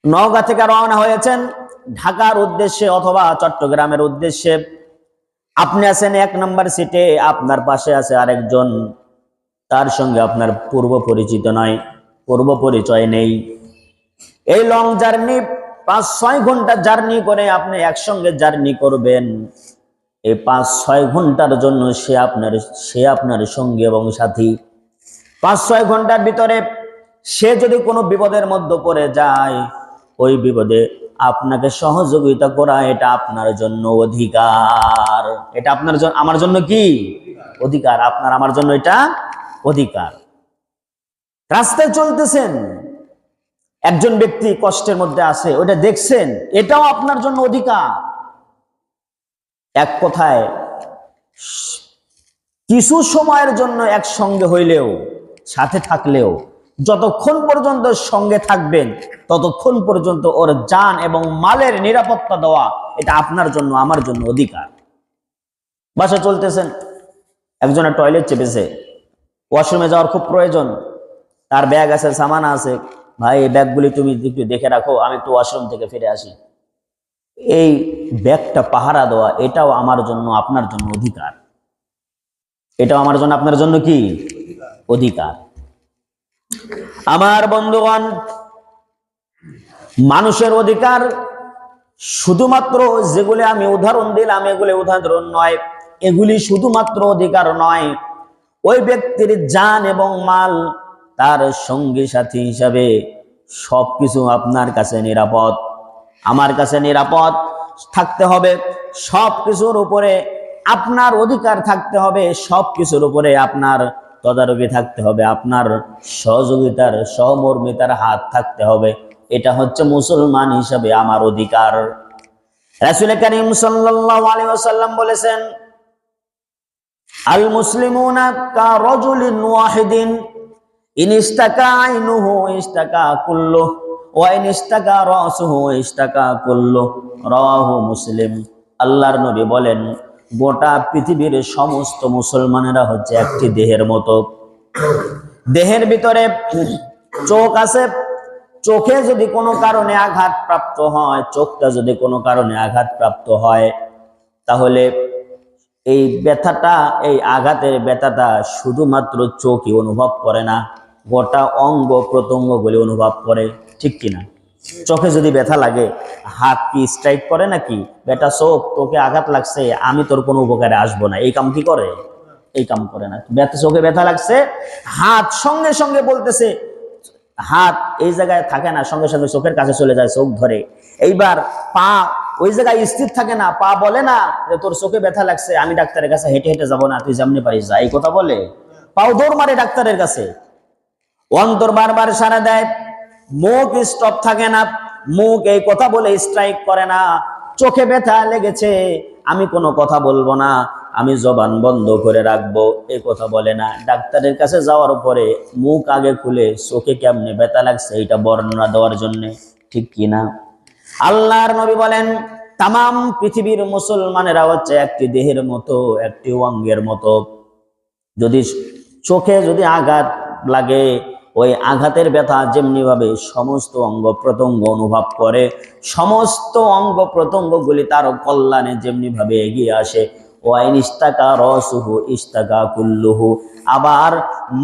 নওগাঁ থেকে রওনা হয়েছেন ঢাকার উদ্দেশ্যে অথবা চট্টগ্রামের উদ্দেশ্যে। আপনি আছেন 1 নম্বর সিটে, আপনার পাশে আছে আরেকজন, তার সঙ্গে আপনার পূর্ব পরিচিত নয়, পূর্ব পরিচয় নেই। এই লং জার্নি 5-6 ঘন্টা জার্নি করে আপনি একসঙ্গে জার্নি করবেন। এই 5-6 ঘন্টার জন্য সে আপনার সঙ্গী এবং সাথী। 5-6 ঘন্টার ভিতরে সে যদি কোনো বিপদের মধ্যে পড়ে যায়, ওই বিপদে আপনাকে সহযোগিতা করা এটা আপনার জন্য অধিকার। এটা আপনার জন্য, আমার জন্য কি অধিকার, আপনার আমার জন্য এটা অধিকার। রাস্তায় চলতেছেন, একজন ব্যক্তি কষ্টের মধ্যে আছে, ওটা দেখছেন, এটাও আপনার জন্য অধিকার। এক কথায় কিছু সময়ের জন্য একসঙ্গে হইলেও, সাথে থাকলেও, যতক্ষণ পর্যন্ত সঙ্গে থাকবেন ততক্ষণ পর্যন্ত ওর জান এবং মালের নিরাপত্তা দেওয়া এটা আপনার জন্য আমার জন্য অধিকার। বাসা চলতেছেন, একজনের টয়লেট চেপেছে, ওয়াশরুমে যাওয়ার খুব প্রয়োজন, তার ব্যাগ আছে, সামান আছে, ভাই এই ব্যাগগুলি তুমি একটু দেখে রাখো, আমি একটু ওয়াশরুম থেকে ফিরে আসি। এই ব্যাগটা পাহারা দেওয়া এটাও আমার জন্য আপনার জন্য অধিকার। এটাও আমার জন্য আপনার জন্য কি অধিকার। আমার বন্ধুগণ, মানুষের অধিকার শুধুমাত্র যেগুলি আমি উদাহরণ দিলাম এগুলি উদাহরণ নয়, এগুলি শুধুমাত্র অধিকার নয়, ওই ব্যক্তির জান এবং মাল, তার সঙ্গী সাথী হিসাবে সবকিছু আপনার কাছে নিরাপদ, আমার কাছে নিরাপদ থাকতে হবে। সবকিছুর উপরে আপনার অধিকার থাকতে হবে, সবকিছুর উপরে আপনার তদারকি থাকতে হবে, আপনার সহযোগিতার সহমর্মিতার হাত থাকতে হবে। এটা হচ্ছে মুসলমান হিসাবে আমার অধিকার। রাসূল করিম সাল্লাল্লাহু আলাইহি ওয়াসাল্লাম বলেছেন, আল মুসলিমুনা কা রাজুলিন ওয়াহিদিন ইন ইস্তাকা আইনুহু ইস্তাকা কুল্লুহু ওয়া ইন ইস্তাকা রাসুহু ইস্তাকা কুল্লুহু, রাওয়াহু মুসলিম। আল্লাহর নবী বলেন, গোটা পৃথিবীর সমস্ত মুসলমানেরা হচ্ছে একটি দেহের মতো। দেহের ভিতরে চোখ আছে, চোখে যদি কোনো কারণে আঘাতপ্রাপ্ত হয়, চোখটা যদি কোনো কারণে আঘাতপ্রাপ্ত হয়, তাহলে এই ব্যথাটা, এই আঘাতের ব্যথাটা শুধুমাত্র চোখই অনুভব করে না, গোটা অঙ্গ প্রত্যঙ্গগুলি অনুভব করে, ঠিক কিনা? চোখে যদি ব্যথা লাগে, হাত কি স্ট্রাইক করে নাকি? বেটা চোখ, তোকে আঘাত লাগছে, আমি তোর কোনো উপকারে আসবো না, এই কাম কি করে? এই কাম করে না। ব্যথা, চোখে ব্যথা লাগছে, হাত সঙ্গে সঙ্গে বলতেছে, হাত এই জায়গায় থাকে না, সঙ্গে সঙ্গে চোখের কাছে চলে যায়, চোখ ধরে। এইবার পা ওই জায়গায় স্থির থাকে না, পা বলে না যে তোর চোখে ব্যথা লাগছে, আমি ডাক্তারের কাছে হেঁটে হেঁটে যাবো না, তুই যেমনি পারিস যা, এই কথা বলে? পাও দৌড় মারে ডাক্তারের কাছে। অন্তর বারবার সাড়া দেয়, মুখ স্টপ থাকে না, মুখ এই কথা বলে স্ট্রাইক করে না। চোখে ব্যথা লেগেছে, আমি কোনো কথা বলবো না, আমি জবান বন্ধ করে রাখবো, এই কথা বলে না। ডাক্তারের কাছে যাওয়ার পরে মুখ আগে খুলে চোখে কেমনে ব্যথা লাগছে এটা বর্ণনা দেওয়ার জন্য, ঠিক কিনা? আল্লাহর নবী বলেন, তামাম পৃথিবীর মুসলমানেরা হচ্ছে একটি দেহের মতো, একটি অঙ্গের মতো। যদি চোখে যদি আঘাত লাগে, ওই আঘাতের ব্যথা যেমনি ভাবে সমস্ত অঙ্গ প্রত্যঙ্গ অনুভব করে, সমস্ত অঙ্গ প্রত্যঙ্গগুলি তার কল্যাণে যেমনি ভাবে এগিয়ে আসে, ওয়াইন ইস্তাকা রাসুহু ইস্তাকা কুল্লুহু। আবার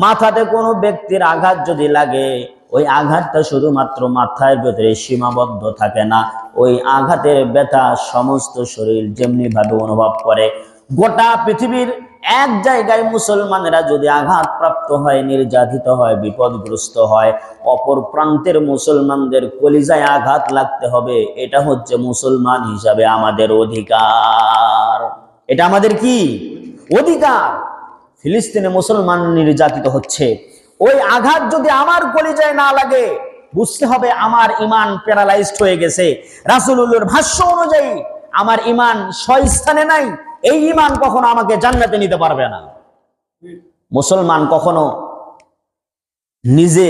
মাথাতে কোনো ব্যক্তির আঘাত যদি লাগে, ওই আঘাতটা শুধুমাত্র মাথার ভেতরে সীমাবদ্ধ থাকে না, ওই আঘাতের ব্যথা সমস্ত শরীর যেমনি ভাবে অনুভব করে। গোটা পৃথিবীর এক জায়গায় মুসলমানেরা যদি আঘাতপ্রাপ্ত হয়, নির্যাতিত হয়, বিপদগ্রস্ত হয়, অপর প্রান্তের মুসলমানদের কলিজায় আঘাত লাগতে হবে, এটা হচ্ছে মুসলমান হিসাবে আমাদের অধিকার। এটা আমাদের কি অধিকার? ফিলিস্তিনে মুসলমান নির্যাতিত হচ্ছে, ওই আঘাত যদি আমার কলিজায় না লাগে, বুঝতে হবে আমার ইমান প্যারালাইজড হয়ে গেছে। রাসূলুল্লাহর ভাষ্য অনুযায়ী আমার ইমান স্বস্থানে নাই, এই ইমান কখনো আমাকে জান্নাতে নিতে পারবে না। মুসলমান কখনো নিজে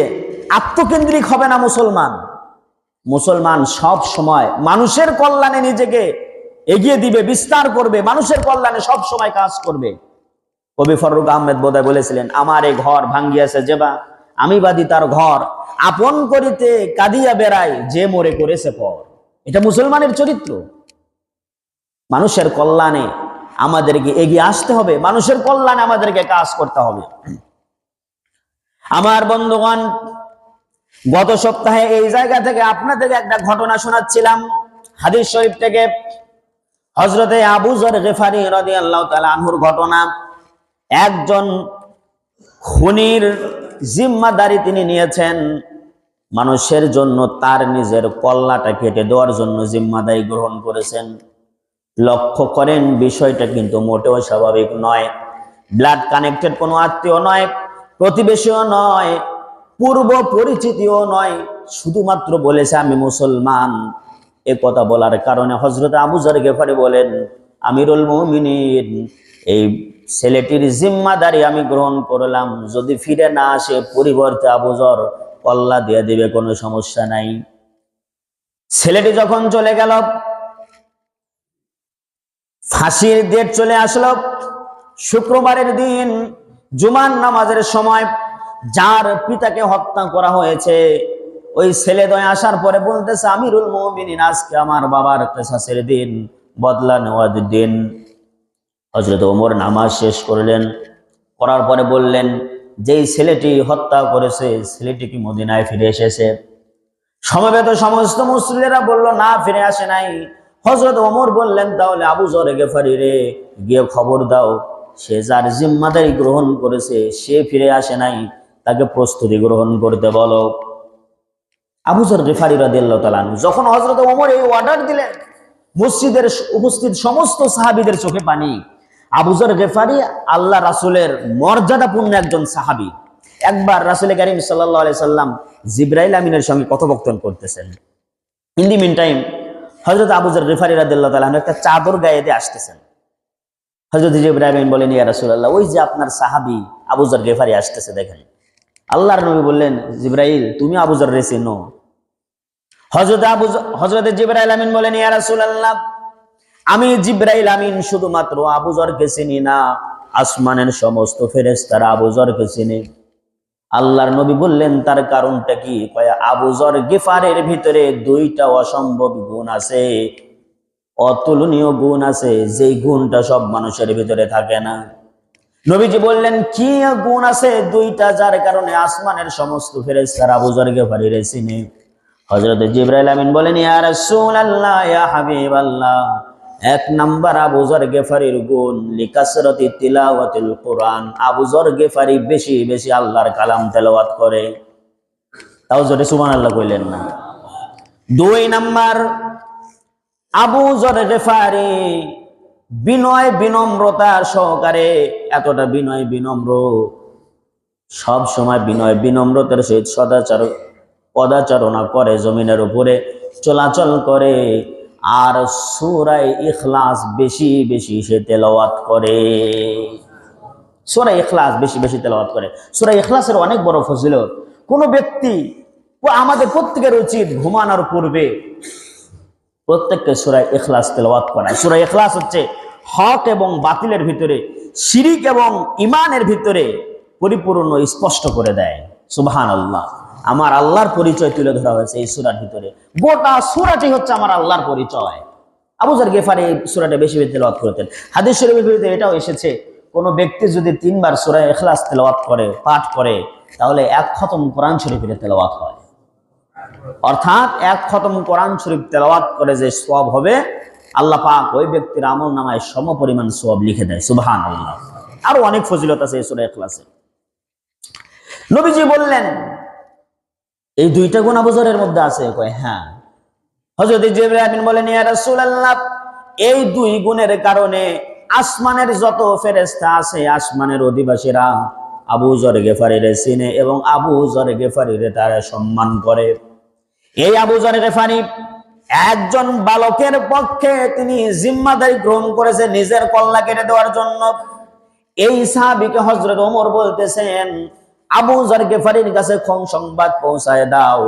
আত্মকেন্দ্রিক হবে না। মুসলমান সব সময় মানুষের কল্যাণে নিজেকে এগিয়ে দিবে, বিস্তার করবে, মানুষের কল্যাণে সব সময় কাজ করবে। কবি ফররুখ আহমেদ বোধহয় বলেছিলেন, আমার এই ঘর ভাঙ্গিয়াছে যেবা, আমি বাদী তার ঘর, আপন করিতে কাঁদিয়া বেড়াই, যে মোরে করেছে পর। এটা মুসলমানের চরিত্র। মানুষের কল্যাণে আমাদেরকে এগিয়ে আসতে হবে, মানুষের কল্যাণে আমাদেরকে কাজ করতে হবে। আমার বন্ধুগণ, গত সপ্তাহে এই জায়গা থেকে আপনাদেরকে একটা ঘটনা শোনাচ্ছিলাম, হাদিস শরীফ থেকে হযরতে আবু যর গিফারি রাদিয়াল্লাহু তাআলা আনহুর ঘটনা। একজন খুনির জিম্মাদারি তিনি নিয়েছেন, মানুষের জন্য তার নিজের কল্লাটা কেটে দেওয়ার জন্য জিম্মাদারি গ্রহণ করেছেন। লক্ষ্য করেন, বিষয়টা কিন্তু মোটেও স্বাভাবিক নয়। ব্লাড কানেক্টেড কোনো আত্মীয় নয়, প্রতিবেশীও নয়, পূর্ব পরিচিতিও নয়, শুধুমাত্র বলেছে আমি মুসলমান। এ কথা বলার কারণে হযরত আবু যর গিফারি বলেন, আমিরুল মুমিনিন, এই ছেলেটির জিম্মাদারি আমি গ্রহণ করলাম, যদি ফিরে না আসে পরিবর্তে আবু যর কল্লা দিয়ে দিবে, কোনো সমস্যা নাই। ছেলেটি যখন চলে গেল, ফাঁসির ডেট চলে আসলো, শুক্রবারের দিন জুমার নামাজের সময়। যার পিতাকে হত্যা করা হয়েছে, ওই ছেলেদ্বয় আসার পরে বলতেছে, আমিরুল মুমিনিন, আজকে আমার বাবার কিসাসের দিন, বদলা নেওয়ার দিন। হযরত ওমর নামাজ শেষ করলেন, করার পরে বললেন, যেই ছেলেটি হত্যা করেছে ছেলেটি কি মদিনায় ফিরে এসেছে? সমবেত সমস্ত মুসলিমেরা বলল, না, ফিরে আসে নাই। হযরত ওমর বললেন, তাহলে আবু যর গিফারি রে, গিয়ে খবর দাও, সে যার জিম্মাদারি গ্রহণ করেছে সে ফিরে আসে নাই, তাকে প্রস্তুতি গ্রহণ করতে বলো। আবু যর গিফারি রাদিয়াল্লাহু তাআলা আনহু যখন হযরত ওমর এই অর্ডার দিলেন, মসজিদের উপস্থিত সমস্ত সাহাবীদের চোখে পানি। আবু যর গিফারি আল্লাহ রাসূলের মর্যাদাপূর্ণ একজন সাহাবী। একবার রাসূল কারীম সাল্লাল্লাহু আলাইহি সাল্লাম জিবরাইল আমিনের সঙ্গে কথোপকথন করতেছেন। ইন দি মিন টাইম হযরত আবু যর গিফারি রাদিয়াল্লাহু তাআলা আনহু একটা চাদর গায়ে দিয়ে আসতেছেন। হযরত জিবরাইল আমিন বলেন, ইয়া রাসূলুল্লাহ, ওই যে আপনার সাহাবী আবু যর গিফারি আসতেছে, দেখেন। আল্লাহর নবী বললেন, জিবরাইল, তুমি আবু যর রে চেনো? হযরত জিবরাইল আমিন বলেন, ইয়া রাসূলুল্লাহ, আমি জিবরাইল আমিন শুধুমাত্র আবু যরকে চিনি না, আসমানের সমস্ত ফেরেশতারা আবু যরকে চিনে। আল্লাহর নবী বললেন, তার কারণটা কি? কয়, আবু যর গিফারের ভিতরে দুইটা অসম্ভব গুণ আছে, অতুলনীয় গুণ আছে, যেই গুণটা সব মানুষের ভিতরে থাকে না। নবীজি বললেন, কি গুণ আছে? দুইটা, যার কারণে আসমানের সমস্ত ফেরেশতারা আবু যর গিফারির চিনে। হযরত জিবরাইল আমিন বলেন, ইয়া রাসূলুল্লাহ, ইয়া হাবিবাল্লাহ, এক নাম্বার আবু যর গিফারির গুণ লিকাসরাতি তিলাওয়াতিল কুরআন, আবু যর গিফারি বেশি বেশি আল্লাহর কালাম তেলাওয়াত করে। তাও জোরে সুবহানাল্লাহ কইলেন না। দুই নাম্বার, আবু যর গিফারি বিনয় বিনম্রতা সহকারে, এতটা বিনয় বিনম্র, সব সময় বিনয় বিনম্রতার সহিত পদাচারণা করে, জমিনের উপরে চলাচল করে, আর সূরা ইখলাস বেশি বেশি সে তেলাওয়াত করে। সূরা ইখলাস বেশি বেশি তেলাওয়াত করে। সূরা ইখলাসের অনেক বড় ফজিলত। কোন ব্যক্তি, আমাদের প্রত্যেকের উচিত ঘুমানোর পূর্বে প্রত্যেককে সূরা ইখলাস তেলাওয়াত করা। সূরা ইখলাস হচ্ছে হক এবং বাতিলের ভিতরে, শিরিক এবং ঈমানের ভিতরে পরিপূর্ণ স্পষ্ট করে দেয়। সুবহানাল্লাহ। আমার আল্লাহর পরিচয় তুলে ধরা হয়েছে এই সূরার ভিতরে। গোটা সূরাটি হচ্ছে আমার আল্লাহর পরিচয়। আবু যর গিফারি এই সূরাটা বেশি বেশি তেলাওয়াত করতেন। হাদিস শরীফের ভিতরে এটাও এসেছে, কোন ব্যক্তি যদি 3 বার সূরা ইখলাস তেলাওয়াত করে, পাঠ করে, তাহলে 1 খতম কোরআন শরীফের তেলাওয়াত হয়। অর্থাৎ 1 খতম কোরআন শরীফ তেলাওয়াত করে যে সওয়াব হবে, আল্লাহ পাক ওই ব্যক্তির আমলনামায় সমপরিমাণ সওয়াব লিখে দেয়। সুবহানাল্লাহ। আরো অনেক ফজিলত আছে এই সূরা ইখলাসে। নবীজি বললেন, এই দুইটা গুণ আবু যরের মধ্যে আছে? কয়, হ্যাঁ। হযরত জিবরাইল আমিন বলেন, ইয়া রাসূলুল্লাহ, এই দুই গুণের কারণে আসমানের যত ফেরেশতা আছে, আসমানের অধিবাসীরা আবু যর গিফারিরে চিনে এবং আবু যর গিফারিরে তারা সম্মান করে। এই আবু যর গিফারি একজন বালকের পক্ষে তিনি জিম্মাদারি গ্রহণ করেছে নিজের কল্লা কেটে দেওয়ার জন্য। এই সাহাবীকে হযরত ওমর বলতেছেন, আবু যর গিফারির কাছে সংবাদ পৌঁছায় দাও,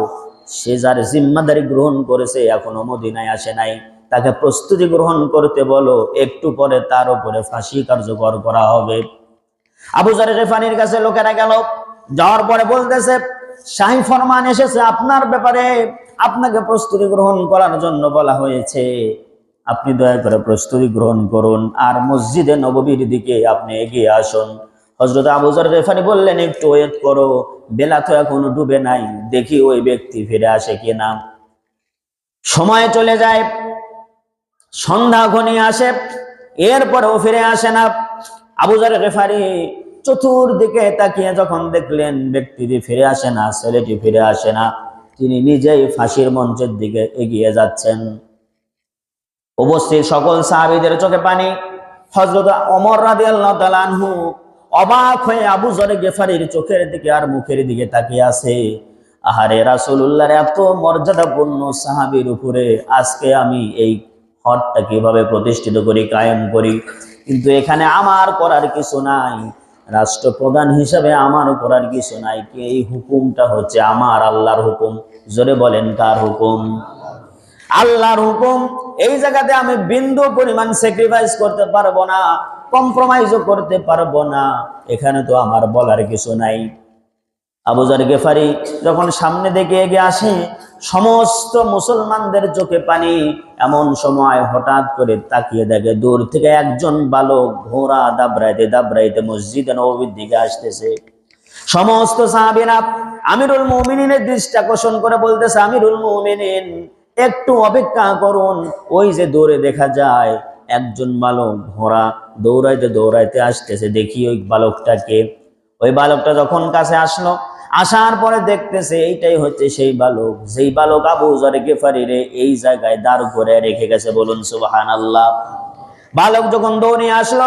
সে যার জিম্মাদারি গ্রহণ করেছে এখনো মদিনায় আসে নাই, তাকে প্রস্তুতি গ্রহণ করতে বলো, একটু পরে তার উপরে ফাঁসি কার্যকর করা হবে। আবু যর গিফারির কাছে লোকেরা গেল, যাওয়ার পরে বলতেছে, শাহী ফরমান এসেছে আপনার ব্যাপারে, আপনাকে প্রস্তুতি গ্রহণ করার জন্য বলা হয়েছে, আপনি দয়া করে প্রস্তুতি গ্রহণ করুন আর মসজিদে নববীর দিকে আপনি এগিয়ে আসুন। হযরত আবু যর গিফারী বললেন, একটু ওয়েট করো, বেলা তো এখনো ডুবে নাই, দেখি ওই ব্যক্তি ফিরে আসে কিনা। সময় চলে যায়, সন্ধ্যা ঘনিয়ে আসে, এরপরেও ফিরে আসে না। আবু যর গিফারী চতুর্দিকে তাকিয়ে যখন দেখলেন ব্যক্তিটি ফিরে আসে না, ছেলেটি ফিরে আসে না, তিনি নিজেই ফাঁসির মঞ্চের দিকে এগিয়ে যাচ্ছেন। উপস্থিত সকল সাহাবীদের চোখে পানি। হযরত ওমর রাদিয়াল্লাহু তাআলা আনহু অবাক হয়ে আবু যর গিফারীর চোখের দিকে আর মুখের দিকে তাকিয়ে আছে। আহারে, রাসূলুল্লাহর এত মর্যাদাপূর্ণ সাহাবীর উপরে আজকে আমি এই হদটা কিভাবে প্রতিষ্ঠিত করি, কায়েম করি, কিন্তু এখানে আমার করার কিছু নাই। রাষ্ট্রপ্রধান হিসেবে আমার করার কিছু নাই, কি এই হুকুমটা হচ্ছে আমার আল্লাহর হুকুম। জোরে বলেন, কার হুকুম? আল্লাহর হুকুম। এই জায়গাতে আমি বিন্দু পরিমাণ স্যাক্রিফাইস করতে পারবো না, কম্প্রোমাইজও করতে পারবো না, এখানে তো আমার বলার কিছু নাই। আবু যর গিফারী যখন সামনে দিকে এগিয়ে আসে, সমস্ত মুসলমানদের চোখে পানি। এমন সময় হঠাৎ করে তাকিয়ে দেখে দূর থেকে একজন বালক ঘোড়া দাবড়াইতে দাবড়াইতে মসজিদে নববীর দিকে আসতেছে। সমস্ত সাহাবীরা আমিরুল মুমিনিনের দৃষ্টি আকর্ষণ করে বলতেছে, আমিরুল মুমিনিন, একটু অপেক্ষা করুন, ওই যে দূরে দেখা যায় একজন বালক ঘোড়া দৌড়াইতে দৌড়াইতে আসতেছে, দেখি ওই বালকটাকে। ওই বালকটা যখন কাছে আসলো, আসার পরে দেখতেছে এইটাই হচ্ছে সেই বালক, যেই বালক আবু যর গিফারীরে এই জায়গায় দাঁড় করে রেখে গেছে। বলুন সুবহানাল্লাহ। বালক যখন দৌড়ে আসলো,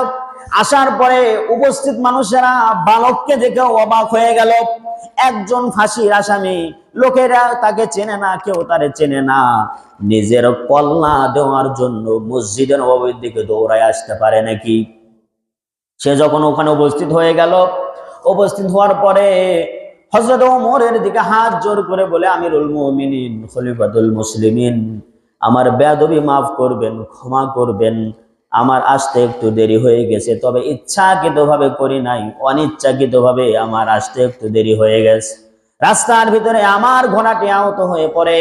আসার পরে উপস্থিত মানুষেরা বালককে দেখে অবাক হয়ে গেল। একজন ফাঁসির আসামি, লোকেরা তাকে চেনে না, কেউ তারে চেনে না, নিজের কল্লা দেওয়ার জন্য মসজিদে নববীর দিকে দৌড়ায় আসতে পারে নাকি? সে যখন ওখানে উপস্থিত হয়ে গেল, উপস্থিত হওয়ার পরে হযরত ওমরের দিকে হাত জোর করে বলে, আমিরুল মুমিনিন, খলিফাতুল মুসলিমিন, আমার বেয়াদবি মাফ করবেন, ক্ষমা করবেন, আমার আসতে একটু দেরি হয়ে গেছে, তবে ইচ্ছাকৃতভাবে করি নাই, অনিচ্ছাকৃতভাবে আমার আসতে একটু দেরি হয়ে গেছে। রাস্তার ভিতরে আমার ঘোড়াটি আহত হয়ে পড়ে,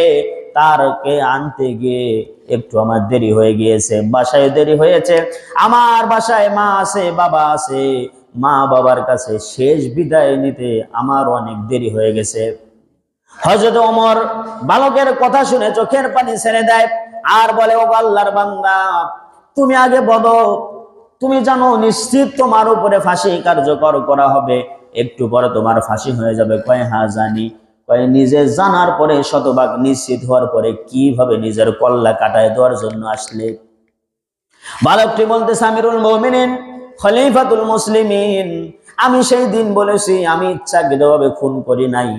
তারকে আনতে গিয়ে একটু আমার দেরি হয়ে গিয়েছে, বাসায় দেরি হয়েছে, আমার বাসায় মা আছে, বাবা আছে, মা বাবার কাছে শেষ বিদায় নিতে আমার অনেক দেরি হয়ে গেছে। হযরত ওমর বালকের কথা শুনে চোখের পানি ছেড়ে দেয় আর বলে, ও আল্লাহর বান্দা, তুমি আগে বলো, তুমি জানো নিশ্চিত তোমার উপরে ফাঁসি কার্যকর করা হবে, একটু পরে তোমার ফাঁসি হয়ে যাবে। কয়, হ্যাঁ জানি। কয়, নিজে জানার পরে, শতভাগ নিশ্চিত হওয়ার পরে কিভাবে নিজের কল্লা কাটায় দেওয়ার জন্য আসলে? বালকটি বলতেছে, আমিরুল মুমিনিন, খলিফাতুল মুসলিমিন, আমি সেই দিন বলেছি আমি ইচ্ছাকৃতভাবে খুন করি নাই,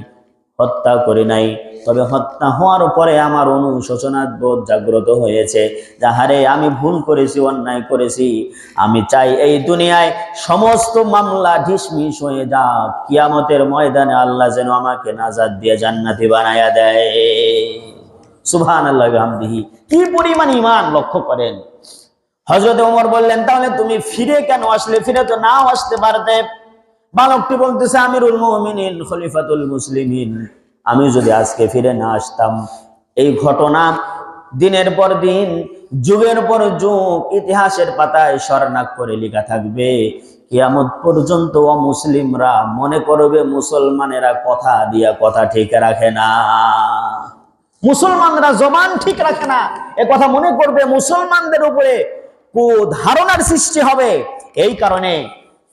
হত্যা করি নাই, তবে হত্যা হওয়ার পরে আমার অনুশোচনা বোধ জাগ্রত হয়েছে, যাহারে আমি ভুল করেছি, অন্যায় করেছি। আমি চাই এই দুনিয়ায় সমস্ত মামলা ঢিসমিস হয়ে যাক, কিয়ামতের ময়দানে আল্লাহ যেন আমাকে নাজাত দিয়ে জান্নাতি বানায়া দেয়। সুবহানাল্লাহি ওয়া বিহামদিহি। কি পরিমাণ ঈমান লক্ষ্য করেন। হযরত ওমর বললেন, তাহলে তুমি ফিরে কেন আসলে? ফিরে তো নাও আসতে পারতে। বালকটি বলতেছে, আমিরুল মুমিনিন, খলিফাতুল মুসলিমিন, আমি যদি আজকে ফিরে না আসতাম, এই ঘটনা দিনের পর দিন, যুগের পর যুগ ইতিহাসের পাতায় স্বর্ণাক করে লেখা থাকবে। কিয়ামত পর্যন্ত অমুসলিমরা মনে করবে মুসলমানেরা কথা দিয়া কথা ঠিক রাখে না, মুসলমানরা জবান ঠিক রাখে না, এ কথা মনে করবে, মুসলমানদের উপরে কুধারণার সৃষ্টি হবে। এই কারণে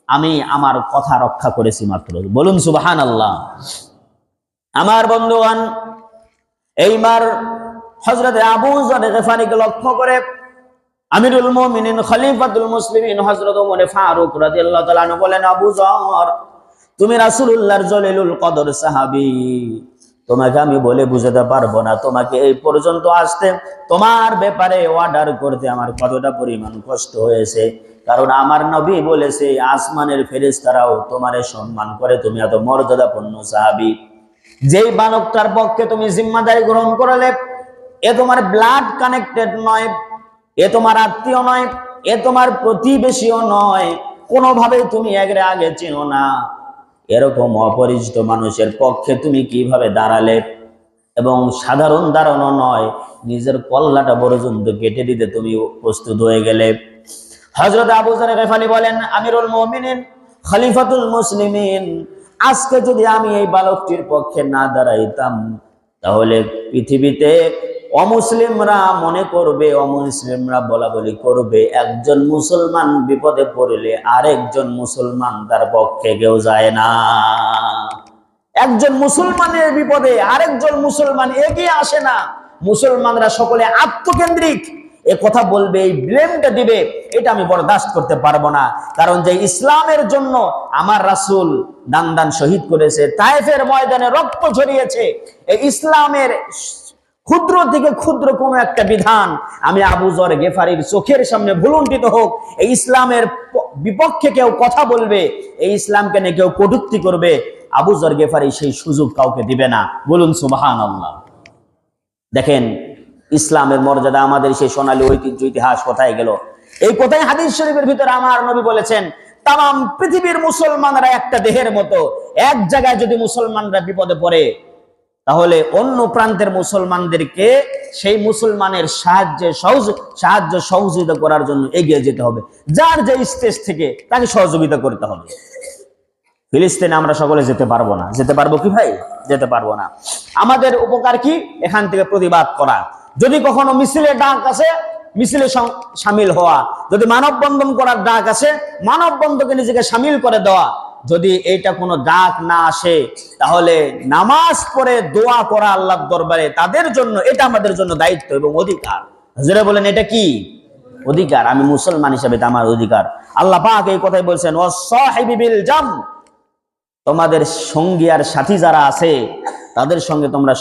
আমি আমার কথা রক্ষা করেছি মাত্র। বলুন সুবহানাল্লাহ। আমার বন্ধুগণ, এইবার হযরত আবু যর গিফারীকে লক্ষ্য করে আমিরুল মুমিনিন, খলিফাতুল মুসলিমিন হযরত ওমর ফারুক রাদিয়াল্লাহু তাআলা আনহু বলেন, আবু যর, তুমি রাসূলুল্লাহর জলিলুল কদর সাহাবী, তোমাকে আমি বলে বুঝাতে পারবো না, তোমাকে এই পর্যন্ত আসতে, তোমার ব্যাপারে অর্ডার করতে আমার কতটা পরিমাণ কষ্ট হয়েছে। কারণ আমার নবী বলেছে, আসমানের ফেরেশতারাও তোমারে সম্মান করে, তুমি এত মর্যাদাপূর্ণ সাহাবী। যেই বালকটার পক্ষে তুমি জিম্মাদারি গ্রহণ করলে, এ তোমার ব্লাড কানেক্টেড নয়, এ তোমার আত্মীয় নয়, এ তোমার প্রতিবেশীও নয়, কোনোভাবে তুমি এর আগে চেনো না। এরকম অপরিচিত মানুষের পক্ষে তুমি কিভাবে দাঁড়ালে? এবং সাধারণ দাঁড়ানো নয়, নিজের কল্লাটা পর্যন্ত কেটে দিতে তুমি প্রস্তুত হয়ে গেলে। হযরত আবু যর গিফারি বলেন, আমিরুল মুমিনিন, খলিফাতুল মুসলিমিন, আজকে যদি আমি এই বালকটির পক্ষে না দাঁড়াইতাম, তাহলে পৃথিবীতে অমুসলিমরা মনে করবে, অমুসলিমরা বলা বলি করবে, একজন মুসলমান বিপদে পড়লে আরেকজন মুসলমান তার পক্ষে কেউ যায় না। একজন মুসলমানের বিপদে আরেকজন মুসলমান এগিয়ে আসে না। মুসলমানরা সকলে আত্মকেন্দ্রিক, এ কথা বলবে, এই ব্লেমটা দিবে, এটা আমি বরদাস্ত করতে পারবো না। কারণ যে ইসলামের জন্য আমার রাসূল দান শহীদ করেছে, তায়েফের ময়দানে রক্ত ঝরিয়েছে, এই ইসলামের ক্ষুদ্র থেকে ক্ষুদ্র কোন একটা বিধান আমি আবু যর গিফারির চোখের সামনে ভুলুণ্ঠিত হোক, এই ইসলামের বিপক্ষে কেউ কথা বলবে, এই ইসলামকে নিয়ে কেউ কটূক্তি করবে, আবু যর গিফারি সেই সুযোগ কাউকে দিবে না। বলুন সুবহানাল্লাহ। দেখেন ইসলামের মর্যাদা, আমাদের সেই সোনালী ঐতিহ্য ইতিহাস কোথায় গেল? এই কোথায় হাদিস শরীফের ভিতরে আমার নবী বলেছেন, তাম পৃথিবীর মুসলমানরা একটা দেহের মতো। এক জায়গায় যদি মুসলমানরা বিপদে পড়ে, তাহলে অন্য প্রান্তের মুসলমানদেরকে সেই মুসলমানের সাহায্য সহযোগিতা করার জন্য এগিয়ে যেতে হবে। যার যে স্টেজ থেকে তাকে সহযোগিতা করতে হবে। ফিলিস্তিনে আমরা সকলে যেতে পারবো না। যেতে পারবো কি ভাই? যেতে পারবো না। আমাদের উপকার কি? এখান থেকে প্রতিবাদ করা। যদি কখনো মিছিলে ডাক আসে, মিছিলে সামিল হওয়া। যদি মানববন্ধন করার ডাক আসে, মানববন্ধনকে নিজেকে সামিল করে দেওয়া। যদি এইটা কোনো ডাক না আসে, তাহলে নামাজ পড়ে দোয়া করা আল্লাহর দরবারে তাদের জন্য, এটা আমাদের জন্য দায়িত্ব এবং অধিকার। হুজুরে বলেন এটা কি অধিকার? আমি মুসলমান হিসেবে এটা আমার অধিকার। আল্লাহ পাক এই কথাই বলছেন, ওয়াস-সাহিবি বিল জাম, তোমাদের সঙ্গী আর সাথী যারা আছে তাদের সঙ্গে তোমরা